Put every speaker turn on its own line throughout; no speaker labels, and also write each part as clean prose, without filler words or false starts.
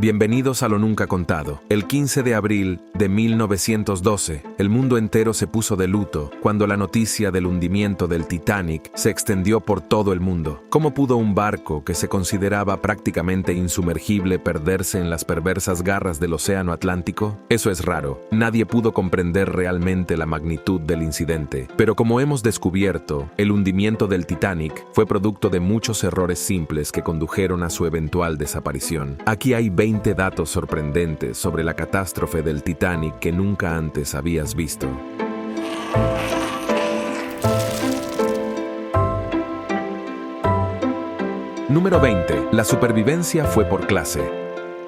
Bienvenidos a Lo Nunca Contado. El 15 de abril de 1912, el mundo entero se puso de luto cuando la noticia del hundimiento del Titanic se extendió por todo el mundo. ¿Cómo pudo un barco que se consideraba prácticamente insumergible perderse en las perversas garras del océano Atlántico? Eso es raro. Nadie pudo comprender realmente la magnitud del incidente. Pero como hemos descubierto, el hundimiento del Titanic fue producto de muchos errores simples que condujeron a su eventual desaparición. Aquí hay 20 datos sorprendentes sobre la catástrofe del Titanic que nunca antes habías visto. Número 20. La supervivencia fue por clase.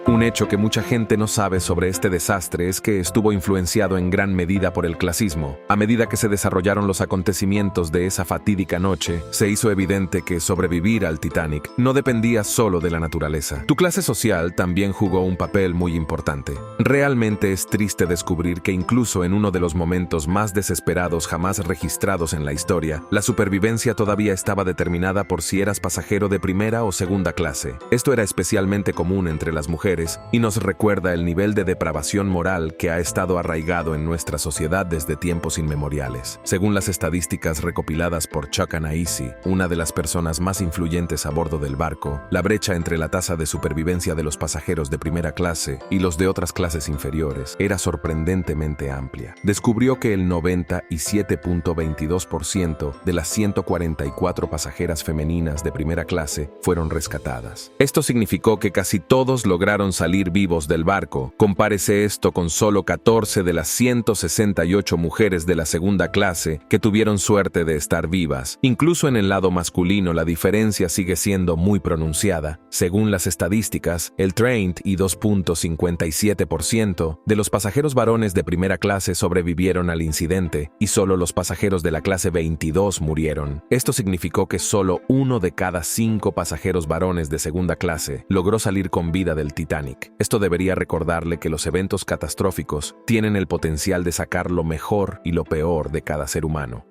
Un hecho que mucha gente no sabe sobre este desastre es que estuvo influenciado en gran medida por el clasismo. A medida que se desarrollaron los acontecimientos de esa fatídica noche, se hizo evidente que sobrevivir al Titanic no dependía solo de la naturaleza. Tu clase social también jugó un papel muy importante. Realmente es triste descubrir que incluso en uno de los momentos más desesperados jamás registrados en la historia, la supervivencia todavía estaba determinada por si eras pasajero de primera o segunda clase. Esto era especialmente común entre las mujeres y nos recuerda el nivel de depravación moral que ha estado arraigado en nuestra sociedad desde tiempos inmemoriales. Según las estadísticas recopiladas por Chuck Anaisi, una de las personas más influyentes a bordo del barco, la brecha entre la tasa de supervivencia de los pasajeros de primera clase y los de otras clases inferiores era sorprendentemente amplia. Descubrió que el 97.22% de las 144 pasajeras femeninas de primera clase fueron rescatadas. Esto significó que casi todos lograron salir vivos del barco. Compárese esto con solo 14 de las 168 mujeres de la segunda clase que tuvieron suerte de estar vivas. Incluso en el lado masculino la diferencia sigue siendo muy pronunciada. Según las estadísticas, el 32.57% de los pasajeros varones de primera clase sobrevivieron al incidente y solo los pasajeros de la clase 22 murieron. Esto significó que solo 1 de cada 5 pasajeros varones de segunda clase logró salir con vida del Titanic. Esto debería recordarle que los eventos catastróficos tienen el potencial de sacar lo mejor y lo peor de cada ser humano.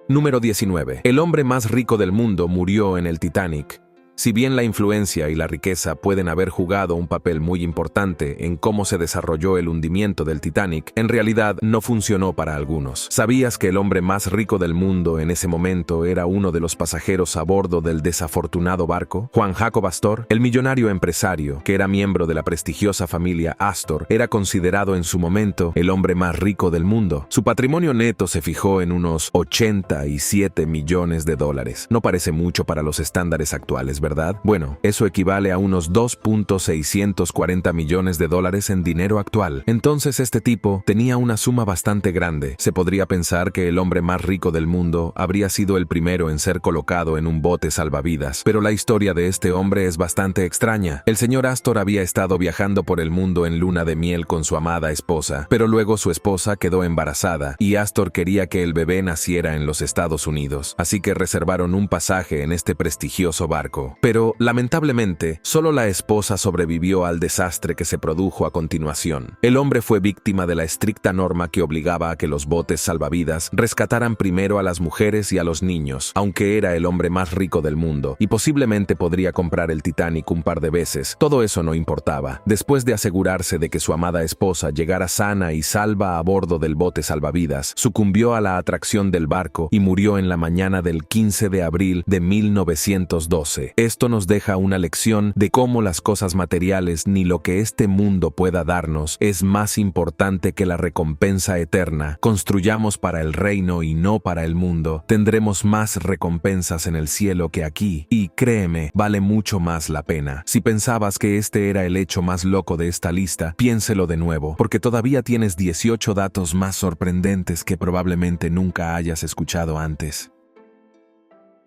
Número 19. El hombre más rico del mundo murió en el Titanic. Si bien la influencia y la riqueza pueden haber jugado un papel muy importante en cómo se desarrolló el hundimiento del Titanic, en realidad no funcionó para algunos. ¿Sabías que el hombre más rico del mundo en ese momento era uno de los pasajeros a bordo del desafortunado barco? Juan Jacob Astor, el millonario empresario, que era miembro de la prestigiosa familia Astor, era considerado en su momento el hombre más rico del mundo. Su patrimonio neto se fijó en unos 87 millones de dólares. No parece mucho para los estándares actuales, ¿verdad? Bueno, eso equivale a unos 2.640 millones de dólares en dinero actual. Entonces este tipo tenía una suma bastante grande. Se podría pensar que el hombre más rico del mundo habría sido el primero en ser colocado en un bote salvavidas, pero la historia de este hombre es bastante extraña. El señor Astor había estado viajando por el mundo en luna de miel con su amada esposa, pero luego su esposa quedó embarazada y Astor quería que el bebé naciera en los Estados Unidos, así que reservaron un pasaje en este prestigioso barco. Pero, lamentablemente, solo la esposa sobrevivió al desastre que se produjo a continuación. El hombre fue víctima de la estricta norma que obligaba a que los botes salvavidas rescataran primero a las mujeres y a los niños, aunque era el hombre más rico del mundo, y posiblemente podría comprar el Titanic un par de veces. Todo eso no importaba. Después de asegurarse de que su amada esposa llegara sana y salva a bordo del bote salvavidas, sucumbió a la atracción del barco y murió en la mañana del 15 de abril de 1912. Esto nos deja una lección de cómo las cosas materiales ni lo que este mundo pueda darnos es más importante que la recompensa eterna. Construyamos para el reino y no para el mundo. Tendremos más recompensas en el cielo que aquí, y créeme, vale mucho más la pena. Si pensabas que este era el hecho más loco de esta lista, piénselo de nuevo, porque todavía tienes 18 datos más sorprendentes que probablemente nunca hayas escuchado antes.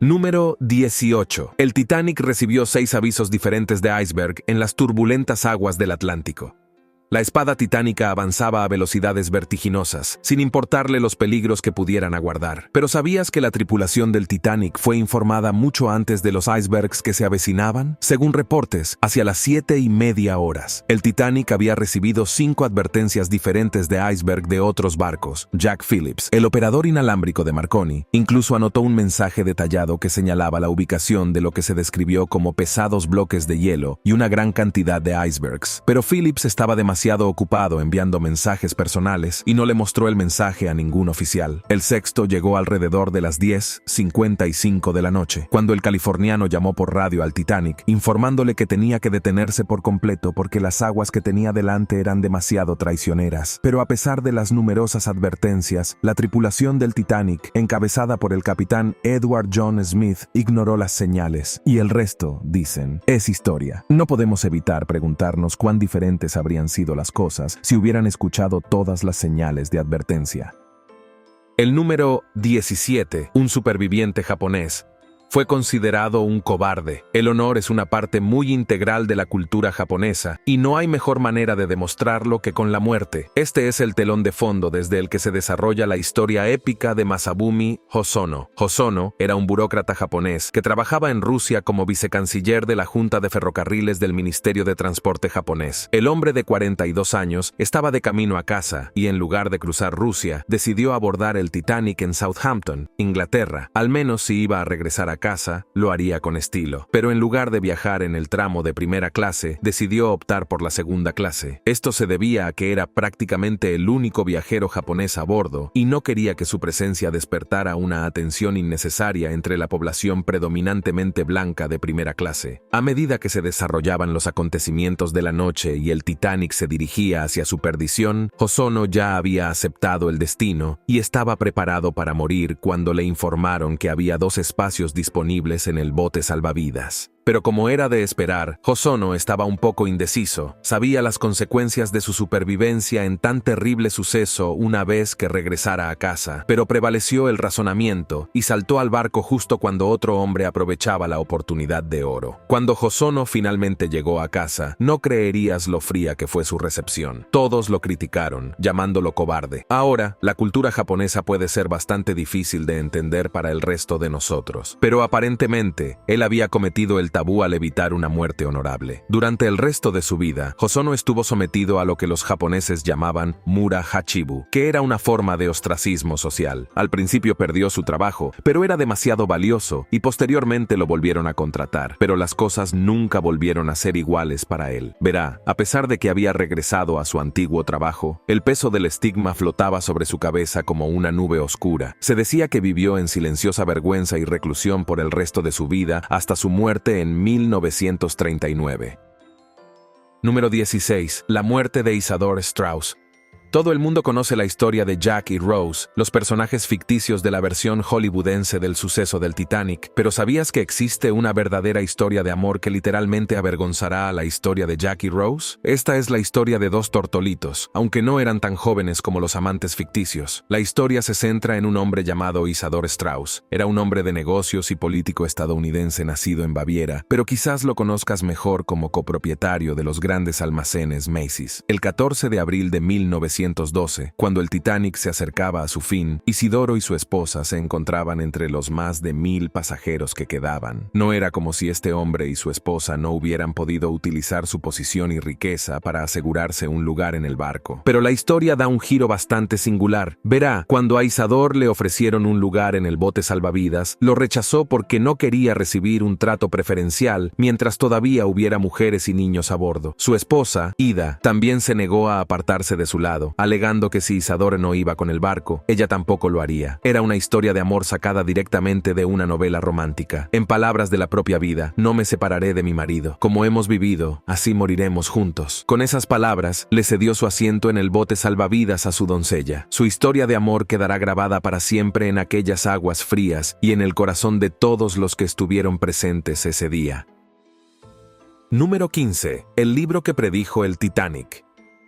Número 18. El Titanic recibió 6 avisos diferentes de iceberg en las turbulentas aguas del Atlántico. La espada titánica avanzaba a velocidades vertiginosas, sin importarle los peligros que pudieran aguardar. Pero ¿sabías que la tripulación del Titanic fue informada mucho antes de los icebergs que se avecinaban? Según reportes, hacia las 7:30 horas, el Titanic había recibido 5 advertencias diferentes de iceberg de otros barcos. Jack Phillips, el operador inalámbrico de Marconi, incluso anotó un mensaje detallado que señalaba la ubicación de lo que se describió como pesados bloques de hielo y una gran cantidad de icebergs. Pero Phillips estaba demasiado ocupado enviando mensajes personales y no le mostró el mensaje a ningún oficial. El sexto llegó alrededor de las 10:55 de la noche, cuando el californiano llamó por radio al Titanic, informándole que tenía que detenerse por completo porque las aguas que tenía delante eran demasiado traicioneras. Pero a pesar de las numerosas advertencias, la tripulación del Titanic, encabezada por el capitán Edward John Smith, ignoró las señales. Y el resto, dicen, es historia. No podemos evitar preguntarnos cuán diferentes habrían sido las cosas si hubieran escuchado todas las señales de advertencia. El número 17, un superviviente japonés, fue considerado un cobarde. El honor es una parte muy integral de la cultura japonesa, y no hay mejor manera de demostrarlo que con la muerte. Este es el telón de fondo desde el que se desarrolla la historia épica de Masabumi Hosono. Hosono era un burócrata japonés que trabajaba en Rusia como vicecanciller de la Junta de Ferrocarriles del Ministerio de Transporte japonés. El hombre de 42 años estaba de camino a casa y en lugar de cruzar Rusia, decidió abordar el Titanic en Southampton, Inglaterra. Al menos si iba a regresar a casa, lo haría con estilo. Pero en lugar de viajar en el tramo de primera clase, decidió optar por la segunda clase. Esto se debía a que era prácticamente el único viajero japonés a bordo y no quería que su presencia despertara una atención innecesaria entre la población predominantemente blanca de primera clase. A medida que se desarrollaban los acontecimientos de la noche y el Titanic se dirigía hacia su perdición, Hosono ya había aceptado el destino y estaba preparado para morir cuando le informaron que había 2 espacios disponibles en el bote salvavidas. Pero como era de esperar, Hosono estaba un poco indeciso. Sabía las consecuencias de su supervivencia en tan terrible suceso una vez que regresara a casa, pero prevaleció el razonamiento y saltó al barco justo cuando otro hombre aprovechaba la oportunidad de oro. Cuando Hosono finalmente llegó a casa, no creerías lo fría que fue su recepción. Todos lo criticaron, llamándolo cobarde. Ahora, la cultura japonesa puede ser bastante difícil de entender para el resto de nosotros, pero aparentemente, él había cometido el tabú al evitar una muerte honorable. Durante el resto de su vida, Hosono estuvo sometido a lo que los japoneses llamaban mura hachibu, que era una forma de ostracismo social. Al principio perdió su trabajo, pero era demasiado valioso y posteriormente lo volvieron a contratar. Pero las cosas nunca volvieron a ser iguales para él. Verá, a pesar de que había regresado a su antiguo trabajo, el peso del estigma flotaba sobre su cabeza como una nube oscura. Se decía que vivió en silenciosa vergüenza y reclusión por el resto de su vida hasta su muerte en 1939. Número 16. La muerte de Isadore Straus. Todo el mundo conoce la historia de Jack y Rose, los personajes ficticios de la versión hollywoodense del suceso del Titanic, pero ¿sabías que existe una verdadera historia de amor que literalmente avergonzará a la historia de Jack y Rose? Esta es la historia de 2 tortolitos, aunque no eran tan jóvenes como los amantes ficticios. La historia se centra en un hombre llamado Isadore Straus. Era un hombre de negocios y político estadounidense nacido en Baviera, pero quizás lo conozcas mejor como copropietario de los grandes almacenes Macy's. El 14 de abril de 1912, cuando el Titanic se acercaba a su fin, Isidoro y su esposa se encontraban entre los más de 1000 pasajeros que quedaban. No era como si este hombre y su esposa no hubieran podido utilizar su posición y riqueza para asegurarse un lugar en el barco. Pero la historia da un giro bastante singular. Verá, cuando a Isador le ofrecieron un lugar en el bote salvavidas, lo rechazó porque no quería recibir un trato preferencial mientras todavía hubiera mujeres y niños a bordo. Su esposa, Ida, también se negó a apartarse de su lado, alegando que si Isadore no iba con el barco, ella tampoco lo haría. Era una historia de amor sacada directamente de una novela romántica. En palabras de la propia vida, no me separaré de mi marido. Como hemos vivido, así moriremos juntos. Con esas palabras, le cedió su asiento en el bote salvavidas a su doncella. Su historia de amor quedará grabada para siempre en aquellas aguas frías y en el corazón de todos los que estuvieron presentes ese día. Número 15. El libro que predijo el Titanic.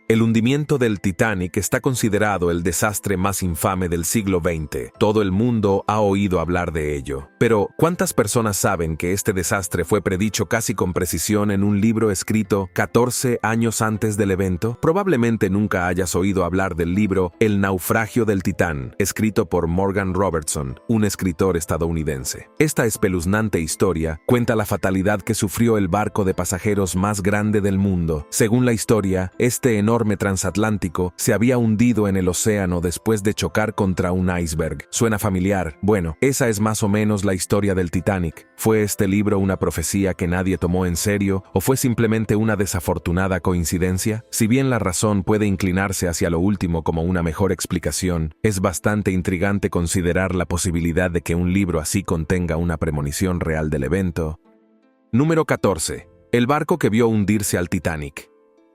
El hundimiento del Titanic está considerado el desastre más infame del siglo XX. Todo el mundo ha oído hablar de ello. Pero, ¿cuántas personas saben que este desastre fue predicho casi con precisión en un libro escrito 14 años antes del evento? Probablemente nunca hayas oído hablar del libro El naufragio del Titán, escrito por Morgan Robertson, un escritor estadounidense. Esta espeluznante historia cuenta la fatalidad que sufrió el barco de pasajeros más grande del mundo. Según la historia, este enorme transatlántico se había hundido en el océano después de chocar contra un iceberg. ¿Suena familiar? Bueno, esa es más o menos la historia del Titanic. ¿Fue este libro una profecía que nadie tomó en serio o fue simplemente una desafortunada coincidencia? Si bien la razón puede inclinarse hacia lo último como una mejor explicación, es bastante intrigante considerar la posibilidad de que un libro así contenga una premonición real del evento. Número 14. El barco que vio hundirse al Titanic.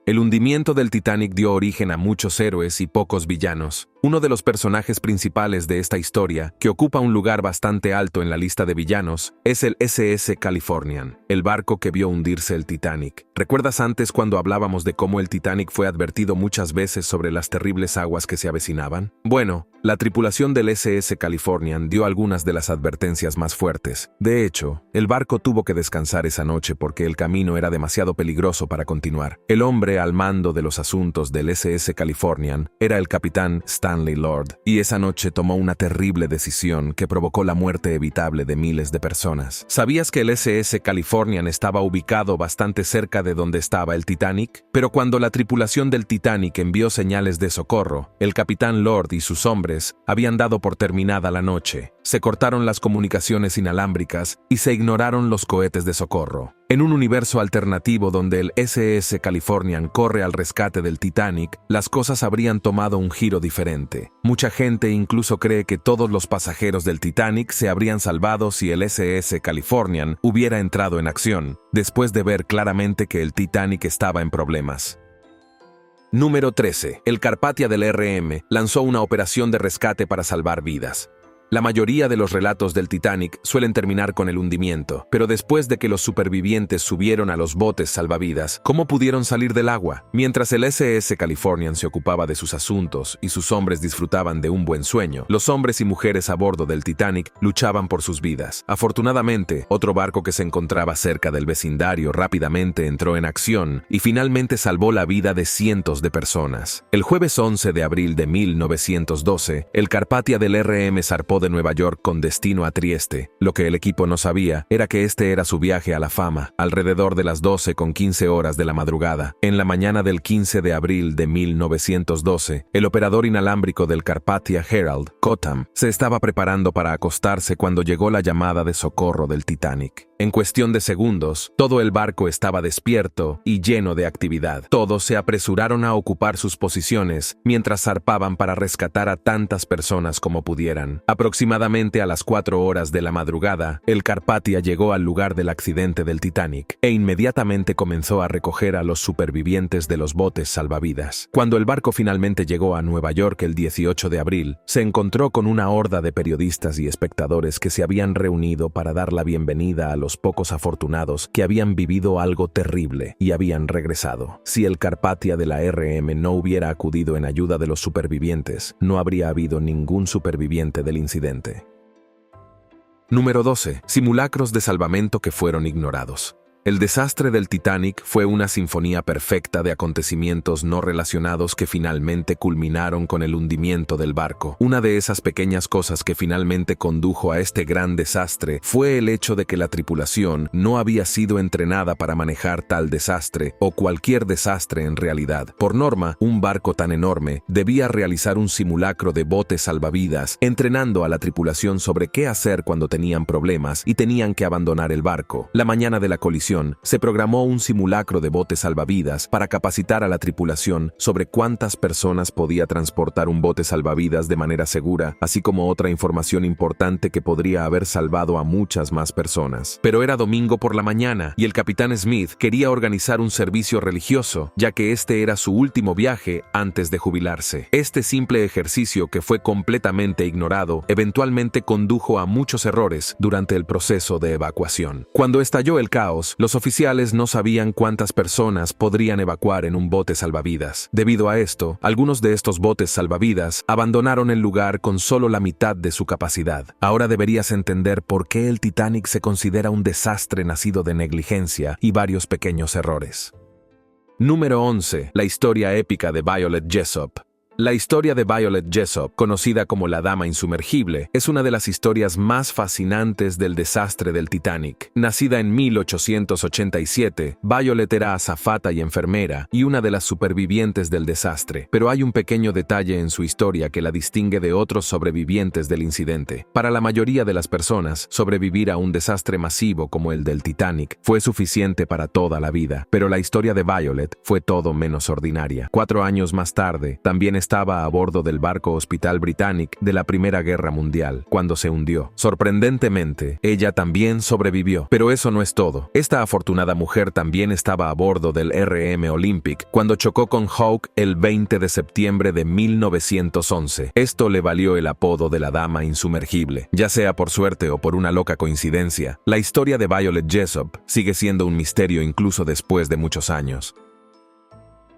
El hundimiento del Titanic dio origen a muchos héroes y pocos villanos. Uno de los personajes principales de esta historia, que ocupa un lugar bastante alto en la lista de villanos, es el SS Californian, el barco que vio hundirse el Titanic. ¿Recuerdas antes cuando hablábamos de cómo el Titanic fue advertido muchas veces sobre las terribles aguas que se avecinaban? Bueno, la tripulación del SS Californian dio algunas de las advertencias más fuertes. De hecho, el barco tuvo que descansar esa noche porque el camino era demasiado peligroso para continuar. El hombre al mando de los asuntos del SS Californian era el capitán Stanley Lord, y esa noche tomó una terrible decisión que provocó la muerte evitable de miles de personas. ¿Sabías que el SS Californian estaba ubicado bastante cerca de donde estaba el Titanic? Pero cuando la tripulación del Titanic envió señales de socorro, el capitán Lord y sus hombres habían dado por terminada la noche. Se cortaron las comunicaciones inalámbricas y se ignoraron los cohetes de socorro. En un universo alternativo donde el SS Californian corre al rescate del Titanic, las cosas habrían tomado un giro diferente. Mucha gente incluso cree que todos los pasajeros del Titanic se habrían salvado si el SS Californian hubiera entrado en acción, después de ver claramente que el Titanic estaba en problemas. Número 13. El Carpathia del RM lanzó una operación de rescate para salvar vidas. La mayoría de los relatos del Titanic suelen terminar con el hundimiento, pero después de que los supervivientes subieron a los botes salvavidas, ¿cómo pudieron salir del agua? Mientras el SS Californian se ocupaba de sus asuntos y sus hombres disfrutaban de un buen sueño, los hombres y mujeres a bordo del Titanic luchaban por sus vidas. Afortunadamente, otro barco que se encontraba cerca del vecindario rápidamente entró en acción y finalmente salvó la vida de cientos de personas. El jueves 11 de abril de 1912, el Carpathia del RM zarpó de Nueva York con destino a Trieste. Lo que el equipo no sabía era que este era su viaje a la fama, alrededor de las 12:15 de la madrugada. En la mañana del 15 de abril de 1912, el operador inalámbrico del Carpathia Herald, Cotham, se estaba preparando para acostarse cuando llegó la llamada de socorro del Titanic. En cuestión de segundos, todo el barco estaba despierto y lleno de actividad. Todos se apresuraron a ocupar sus posiciones mientras zarpaban para rescatar a tantas personas como pudieran. Aproximadamente a las 4 horas de la madrugada, el Carpathia llegó al lugar del accidente del Titanic e inmediatamente comenzó a recoger a los supervivientes de los botes salvavidas. Cuando el barco finalmente llegó a Nueva York el 18 de abril, se encontró con una horda de periodistas y espectadores que se habían reunido para dar la bienvenida a los pocos afortunados que habían vivido algo terrible y habían regresado. Si el Carpathia de la RM no hubiera acudido en ayuda de los supervivientes, no habría habido ningún superviviente del incidente. Número 12. Simulacros de salvamento que fueron ignorados. El desastre del Titanic fue una sinfonía perfecta de acontecimientos no relacionados que finalmente culminaron con el hundimiento del barco. Una de esas pequeñas cosas que finalmente condujo a este gran desastre fue el hecho de que la tripulación no había sido entrenada para manejar tal desastre o cualquier desastre en realidad. Por norma, un barco tan enorme debía realizar un simulacro de botes salvavidas, entrenando a la tripulación sobre qué hacer cuando tenían problemas y tenían que abandonar el barco. La mañana de la colisión, se programó un simulacro de botes salvavidas para capacitar a la tripulación sobre cuántas personas podía transportar un bote salvavidas de manera segura, así como otra información importante que podría haber salvado a muchas más personas. Pero era domingo por la mañana y el capitán Smith quería organizar un servicio religioso, ya que este era su último viaje antes de jubilarse. Este simple ejercicio, que fue completamente ignorado, eventualmente condujo a muchos errores durante el proceso de evacuación. Cuando estalló el caos, Los oficiales no sabían cuántas personas podrían evacuar en un bote salvavidas. Debido a esto, algunos de estos botes salvavidas abandonaron el lugar con solo la mitad de su capacidad. Ahora deberías entender por qué el Titanic se considera un desastre nacido de negligencia y varios pequeños errores. Número 11. La historia épica de Violet Jessop. La historia de Violet Jessop, conocida como la Dama Insumergible, es una de las historias más fascinantes del desastre del Titanic. Nacida en 1887, Violet era azafata y enfermera y una de las supervivientes del desastre. Pero hay un pequeño detalle en su historia que la distingue de otros sobrevivientes del incidente. Para la mayoría de las personas, sobrevivir a un desastre masivo como el del Titanic fue suficiente para toda la vida. Pero la historia de Violet fue todo menos ordinaria. 4 años más tarde, también estaba a bordo del barco Hospital Britannic de la Primera Guerra Mundial, cuando se hundió. Sorprendentemente, ella también sobrevivió. Pero eso no es todo. Esta afortunada mujer también estaba a bordo del RM Olympic cuando chocó con Hawke el 20 de septiembre de 1911. Esto le valió el apodo de la Dama Insumergible. Ya sea por suerte o por una loca coincidencia, la historia de Violet Jessop sigue siendo un misterio incluso después de muchos años.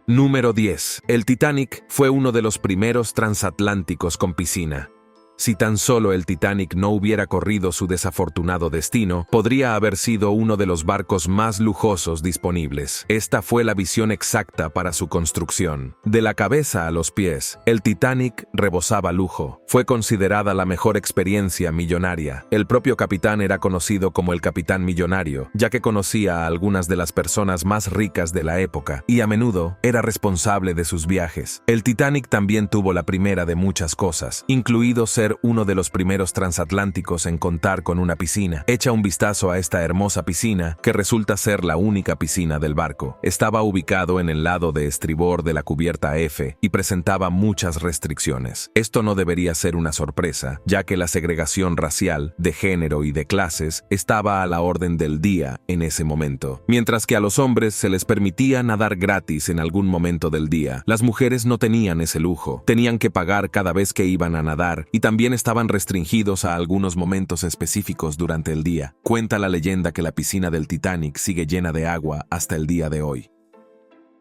Número 10. El Titanic fue uno de los primeros transatlánticos con piscina. Si tan solo el Titanic no hubiera corrido su desafortunado destino, podría haber sido uno de los barcos más lujosos disponibles. Esta fue la visión exacta para su construcción. De la cabeza a los pies, el Titanic rebosaba lujo. Fue considerada la mejor experiencia millonaria. El propio capitán era conocido como el Capitán Millonario, ya que conocía a algunas de las personas más ricas de la época y a menudo era responsable de sus viajes. El Titanic también tuvo la primera de muchas cosas, incluido ser uno de los primeros transatlánticos en contar con una piscina. Echa un vistazo a esta hermosa piscina, que resulta ser la única piscina del barco. Estaba ubicado en el lado de estribor de la cubierta F y presentaba muchas restricciones. Esto no debería ser una sorpresa, ya que la segregación racial, de género y de clases estaba a la orden del día en ese momento. Mientras que a los hombres se les permitía nadar gratis en algún momento del día, las mujeres no tenían ese lujo. Tenían que pagar cada vez que iban a nadar y también estaban restringidos a algunos momentos específicos durante el día. Cuenta la leyenda que la piscina del Titanic sigue llena de agua hasta el día de hoy.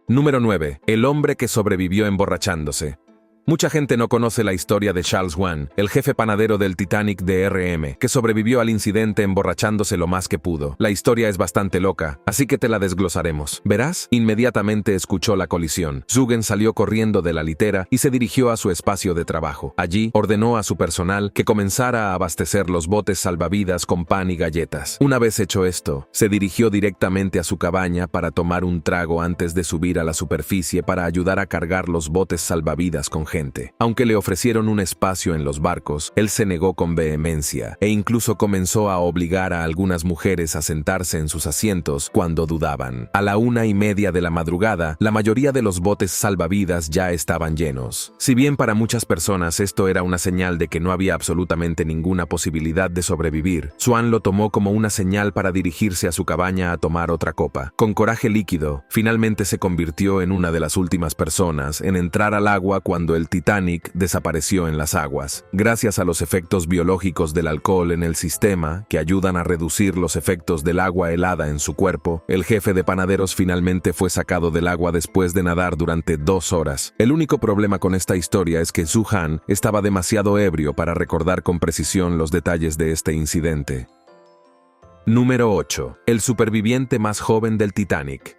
Número 9. El hombre que sobrevivió emborrachándose. Mucha gente no conoce la historia de Charles Wan, el jefe panadero del Titanic de RM, que sobrevivió al incidente emborrachándose lo más que pudo. La historia es bastante loca, así que te la desglosaremos. ¿Verás? Inmediatamente escuchó la colisión. Zügen salió corriendo de la litera y se dirigió a su espacio de trabajo. Allí, ordenó a su personal que comenzara a abastecer los botes salvavidas con pan y galletas. Una vez hecho esto, se dirigió directamente a su cabaña para tomar un trago antes de subir a la superficie para ayudar a cargar los botes salvavidas con gente. Aunque le ofrecieron un espacio en los barcos, él se negó con vehemencia e incluso comenzó a obligar a algunas mujeres a sentarse en sus asientos cuando dudaban. A la 1:30 de la madrugada, la mayoría de los botes salvavidas ya estaban llenos. Si bien para muchas personas esto era una señal de que no había absolutamente ninguna posibilidad de sobrevivir, Swan lo tomó como una señal para dirigirse a su cabaña a tomar otra copa. Con coraje líquido, finalmente se convirtió en una de las últimas personas en entrar al agua cuando el Titanic desapareció en las aguas. Gracias a los efectos biológicos del alcohol en el sistema, que ayudan a reducir los efectos del agua helada en su cuerpo, el jefe de panaderos finalmente fue sacado del agua después de nadar durante 2 horas. El único problema con esta historia es que Zhu Han estaba demasiado ebrio para recordar con precisión los detalles de este incidente. Número 8. El superviviente más joven del Titanic.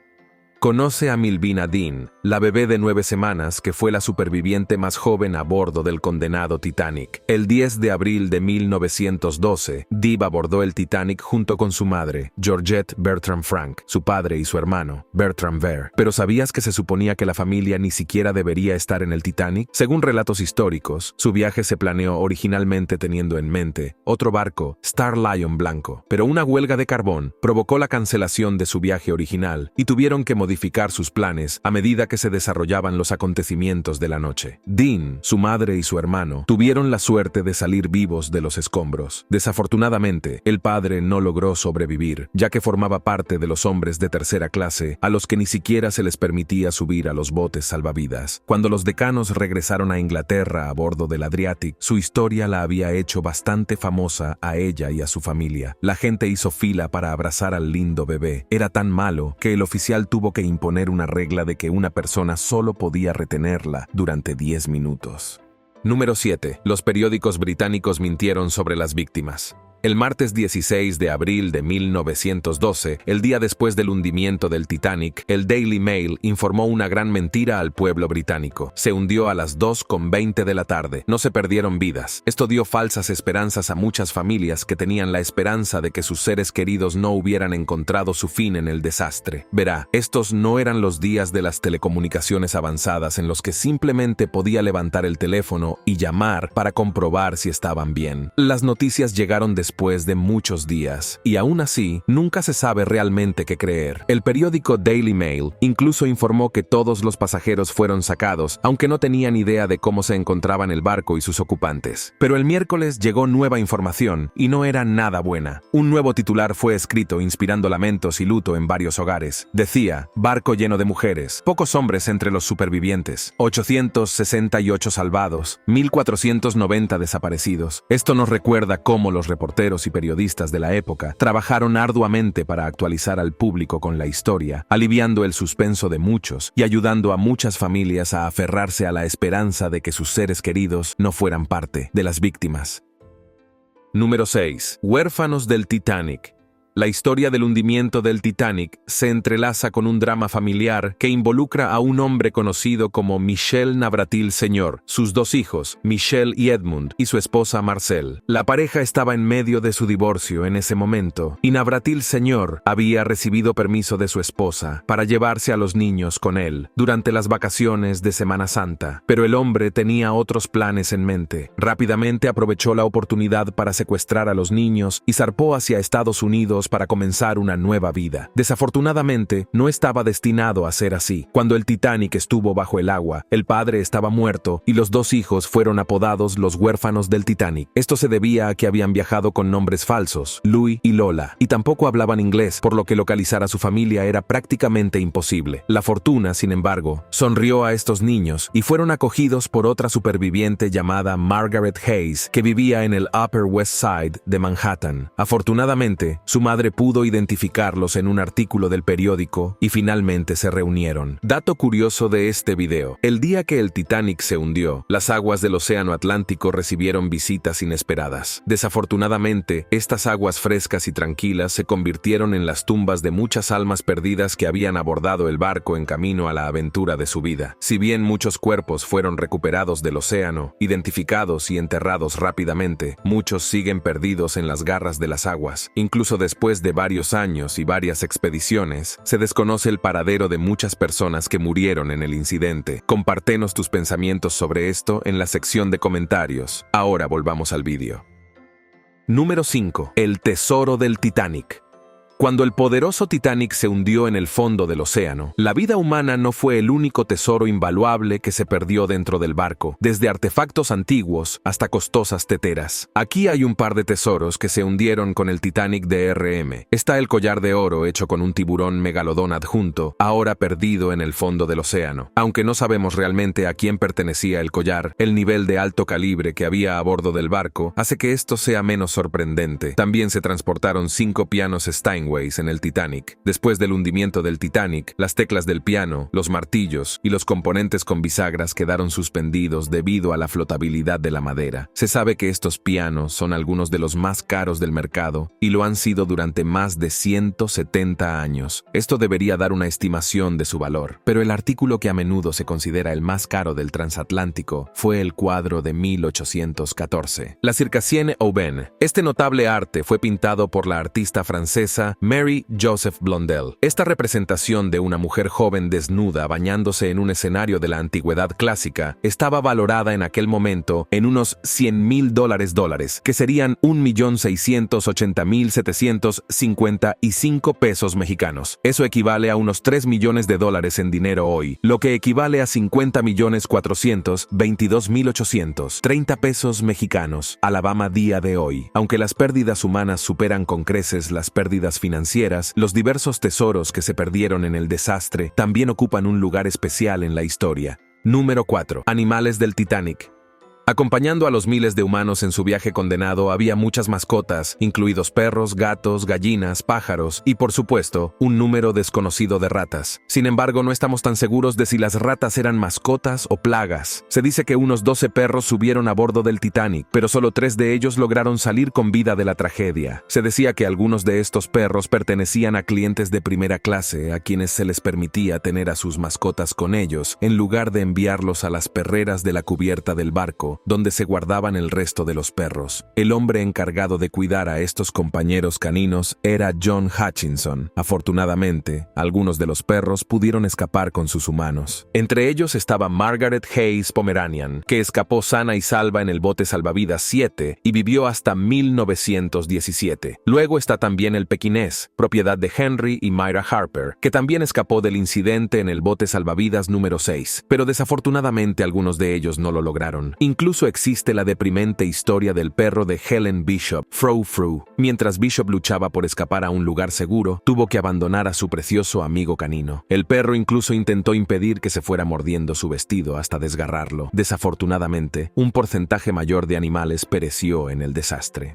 Conoce a Milvina Dean, la bebé de 9 semanas que fue la superviviente más joven a bordo del condenado Titanic. El 10 de abril de 1912, Dee abordó el Titanic junto con su madre, Georgette Bertram Frank, su padre y su hermano, Bertram Vere. ¿Pero sabías que se suponía que la familia ni siquiera debería estar en el Titanic? Según relatos históricos, su viaje se planeó originalmente teniendo en mente otro barco, Star Lion blanco. Pero una huelga de carbón provocó la cancelación de su viaje original y tuvieron que modificar modificar sus planes a medida que se desarrollaban los acontecimientos de la noche. Dean, su madre y su hermano tuvieron la suerte de salir vivos de los escombros. Desafortunadamente, el padre no logró sobrevivir, ya que formaba parte de los hombres de tercera clase a los que ni siquiera se les permitía subir a los botes salvavidas. Cuando los decanos regresaron a Inglaterra a bordo del Adriatic, su historia la había hecho bastante famosa a ella y a su familia. La gente hizo fila para abrazar al lindo bebé. Era tan malo que el oficial tuvo que imponer una regla de que una persona solo podía retenerla durante 10 minutos. Número 7. Los periódicos británicos mintieron sobre las víctimas. El martes 16 de abril de 1912, el día después del hundimiento del Titanic, el Daily Mail informó una gran mentira al pueblo británico. Se hundió a las 2:20 de la tarde. No se perdieron vidas. Esto dio falsas esperanzas a muchas familias que tenían la esperanza de que sus seres queridos no hubieran encontrado su fin en el desastre. Verá, estos no eran los días de las telecomunicaciones avanzadas en los que simplemente podía levantar el teléfono y llamar para comprobar si estaban bien. Las noticias llegaron después de muchos días, y aún así, nunca se sabe realmente qué creer. El periódico Daily Mail incluso informó que todos los pasajeros fueron sacados, aunque no tenían idea de cómo se encontraban el barco y sus ocupantes. Pero el miércoles llegó nueva información, y no era nada buena. Un nuevo titular fue escrito inspirando lamentos y luto en varios hogares. Decía, barco lleno de mujeres, pocos hombres entre los supervivientes, 868 salvados, 1490 desaparecidos. Esto nos recuerda cómo los reporteros y periodistas de la época trabajaron arduamente para actualizar al público con la historia, aliviando el suspenso de muchos y ayudando a muchas familias a aferrarse a la esperanza de que sus seres queridos no fueran parte de las víctimas. Número 6. Huérfanos del Titanic. La historia del hundimiento del Titanic se entrelaza con un drama familiar que involucra a un hombre conocido como Michel Navratil Sr., sus dos hijos, Michelle y Edmund, y su esposa Marcelle. La pareja estaba en medio de su divorcio en ese momento, y Navratil Sr. había recibido permiso de su esposa para llevarse a los niños con él durante las vacaciones de Semana Santa. Pero el hombre tenía otros planes en mente. Rápidamente aprovechó la oportunidad para secuestrar a los niños y zarpó hacia Estados Unidos para comenzar una nueva vida. Desafortunadamente, no estaba destinado a ser así. Cuando el Titanic estuvo bajo el agua, el padre estaba muerto y los dos hijos fueron apodados los huérfanos del Titanic. Esto se debía a que habían viajado con nombres falsos, Louis y Lola, y tampoco hablaban inglés, por lo que localizar a su familia era prácticamente imposible. La fortuna, sin embargo, sonrió a estos niños y fueron acogidos por otra superviviente llamada Margaret Hayes, que vivía en el Upper West Side de Manhattan. Afortunadamente, su madre pudo identificarlos en un artículo del periódico y finalmente se reunieron. Dato curioso de este video: el día que el Titanic se hundió, las aguas del Océano Atlántico recibieron visitas inesperadas. Desafortunadamente, estas aguas frescas y tranquilas se convirtieron en las tumbas de muchas almas perdidas que habían abordado el barco en camino a la aventura de su vida. Si bien muchos cuerpos fueron recuperados del océano, identificados y enterrados rápidamente, muchos siguen perdidos en las garras de las aguas. Incluso después de varios años y varias expediciones, se desconoce el paradero de muchas personas que murieron en el incidente. Compártenos tus pensamientos sobre esto en la sección de comentarios. Ahora volvamos al vídeo. Número 5. El tesoro del Titanic. Cuando el poderoso Titanic se hundió en el fondo del océano, la vida humana no fue el único tesoro invaluable que se perdió dentro del barco, desde artefactos antiguos hasta costosas teteras. Aquí hay un par de tesoros que se hundieron con el Titanic DRM. Está el collar de oro hecho con un tiburón megalodón adjunto, ahora perdido en el fondo del océano. Aunque no sabemos realmente a quién pertenecía el collar, el nivel de alto calibre que había a bordo del barco hace que esto sea menos sorprendente. También se transportaron 5 pianos Steinway en el Titanic. Después del hundimiento del Titanic, las teclas del piano, los martillos y los componentes con bisagras quedaron suspendidos debido a la flotabilidad de la madera. Se sabe que estos pianos son algunos de los más caros del mercado y lo han sido durante más de 170 años. Esto debería dar una estimación de su valor, pero el artículo que a menudo se considera el más caro del transatlántico fue el cuadro de 1814, la Circassienne Aubaine. Este notable arte fue pintado por la artista francesa llamada Mary Joseph Blondell. Esta representación de una mujer joven desnuda bañándose en un escenario de la antigüedad clásica estaba valorada en aquel momento en unos $100,000, que serían 1,680,755 pesos mexicanos. Eso equivale a unos $3 millones en dinero hoy, lo que equivale a 50,422,830 pesos mexicanos. Alabama día de hoy. Aunque las pérdidas humanas superan con creces las pérdidas financieras, los diversos tesoros que se perdieron en el desastre también ocupan un lugar especial en la historia. Número 4. Animales del Titanic. Acompañando a los miles de humanos en su viaje condenado había muchas mascotas, incluidos perros, gatos, gallinas, pájaros y, por supuesto, un número desconocido de ratas. Sin embargo, no estamos tan seguros de si las ratas eran mascotas o plagas. Se dice que unos 12 perros subieron a bordo del Titanic, pero solo 3 de ellos lograron salir con vida de la tragedia. Se decía que algunos de estos perros pertenecían a clientes de primera clase a quienes se les permitía tener a sus mascotas con ellos, en lugar de enviarlos a las perreras de la cubierta del barco, donde se guardaban el resto de los perros. El hombre encargado de cuidar a estos compañeros caninos era John Hutchinson. Afortunadamente, algunos de los perros pudieron escapar con sus humanos. Entre ellos estaba Margaret Hayes Pomeranian, que escapó sana y salva en el bote salvavidas 7 y vivió hasta 1917. Luego está también el pequinés, propiedad de Henry y Myra Harper, que también escapó del incidente en el bote salvavidas número 6, pero desafortunadamente algunos de ellos no lo lograron. Incluso existe la deprimente historia del perro de Helen Bishop, Frou Frou. Mientras Bishop luchaba por escapar a un lugar seguro, tuvo que abandonar a su precioso amigo canino. El perro incluso intentó impedir que se fuera mordiendo su vestido hasta desgarrarlo. Desafortunadamente, un porcentaje mayor de animales pereció en el desastre.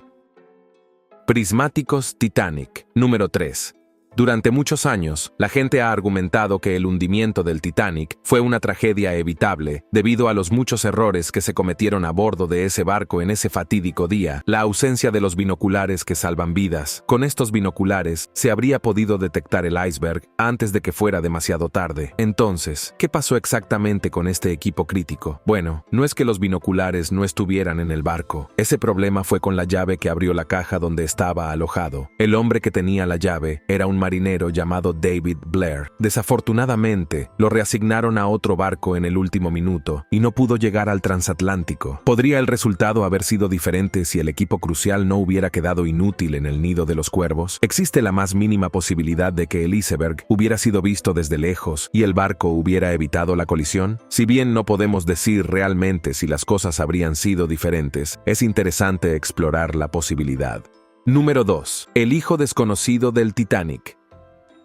Prismáticos Titanic. Número 3. Durante muchos años, la gente ha argumentado que el hundimiento del Titanic fue una tragedia evitable debido a los muchos errores que se cometieron a bordo de ese barco en ese fatídico día, la ausencia de los binoculares que salvan vidas. Con estos binoculares, se habría podido detectar el iceberg antes de que fuera demasiado tarde. Entonces, ¿qué pasó exactamente con este equipo crítico? Bueno, no es que los binoculares no estuvieran en el barco. Ese problema fue con la llave que abrió la caja donde estaba alojado. El hombre que tenía la llave era un marinero llamado David Blair. Desafortunadamente, lo reasignaron a otro barco en el último minuto y no pudo llegar al transatlántico. ¿Podría el resultado haber sido diferente si el equipo crucial no hubiera quedado inútil en el nido de los cuervos? ¿Existe la más mínima posibilidad de que el iceberg hubiera sido visto desde lejos y el barco hubiera evitado la colisión? Si bien no podemos decir realmente si las cosas habrían sido diferentes, es interesante explorar la posibilidad. Número 2. El hijo desconocido del Titanic.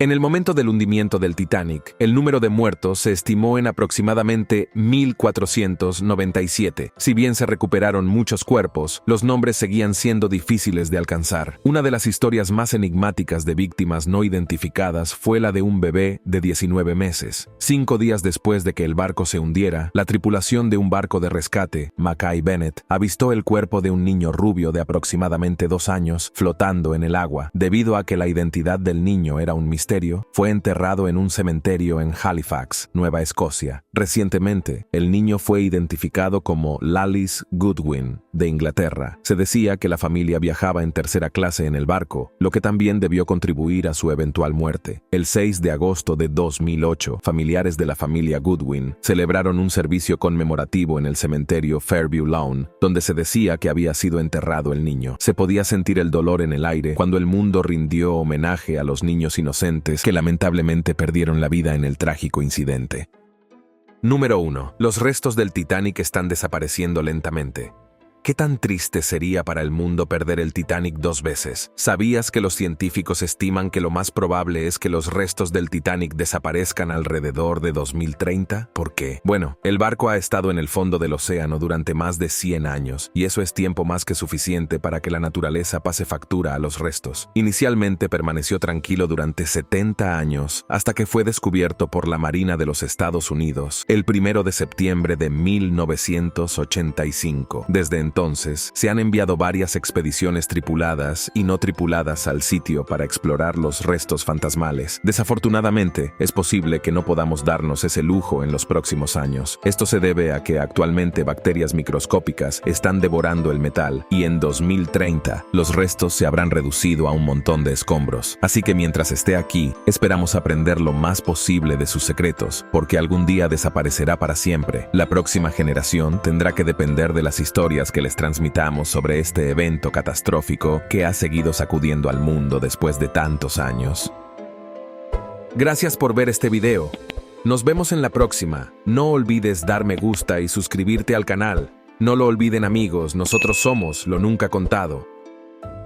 En el momento del hundimiento del Titanic, el número de muertos se estimó en aproximadamente 1,497. Si bien se recuperaron muchos cuerpos, los nombres seguían siendo difíciles de alcanzar. Una de las historias más enigmáticas de víctimas no identificadas fue la de un bebé de 19 meses. 5 días después de que el barco se hundiera, la tripulación de un barco de rescate, Mackay Bennett, avistó el cuerpo de un niño rubio de aproximadamente 2 años flotando en el agua. Debido a que la identidad del niño era un misterio, fue enterrado en un cementerio en Halifax, Nueva Escocia. Recientemente, el niño fue identificado como Lallis Goodwin, de Inglaterra. Se decía que la familia viajaba en tercera clase en el barco, lo que también debió contribuir a su eventual muerte. El 6 de agosto de 2008, familiares de la familia Goodwin celebraron un servicio conmemorativo en el cementerio Fairview Lawn, donde se decía que había sido enterrado el niño. Se podía sentir el dolor en el aire cuando el mundo rindió homenaje a los niños inocentes que lamentablemente perdieron la vida en el trágico incidente. Número 1. Los restos del Titanic están desapareciendo lentamente. ¿Qué tan triste sería para el mundo perder el Titanic 2 veces? ¿Sabías que los científicos estiman que lo más probable es que los restos del Titanic desaparezcan alrededor de 2030? ¿Por qué? Bueno, el barco ha estado en el fondo del océano durante más de 100 años, y eso es tiempo más que suficiente para que la naturaleza pase factura a los restos. Inicialmente permaneció tranquilo durante 70 años, hasta que fue descubierto por la Marina de los Estados Unidos el 1 de septiembre de 1985. Desde entonces, entonces, se han enviado varias expediciones tripuladas y no tripuladas al sitio para explorar los restos fantasmales. Desafortunadamente, es posible que no podamos darnos ese lujo en los próximos años. Esto se debe a que actualmente bacterias microscópicas están devorando el metal y en 2030 los restos se habrán reducido a un montón de escombros. Así que mientras esté aquí, esperamos aprender lo más posible de sus secretos, porque algún día desaparecerá para siempre. La próxima generación tendrá que depender de las historias que les transmitamos sobre este evento catastrófico que ha seguido sacudiendo al mundo después de tantos años. Gracias por ver este video. Nos vemos en la próxima. No olvides dar me gusta y suscribirte al canal. No lo olviden, amigos, nosotros somos Lo Nunca Contado.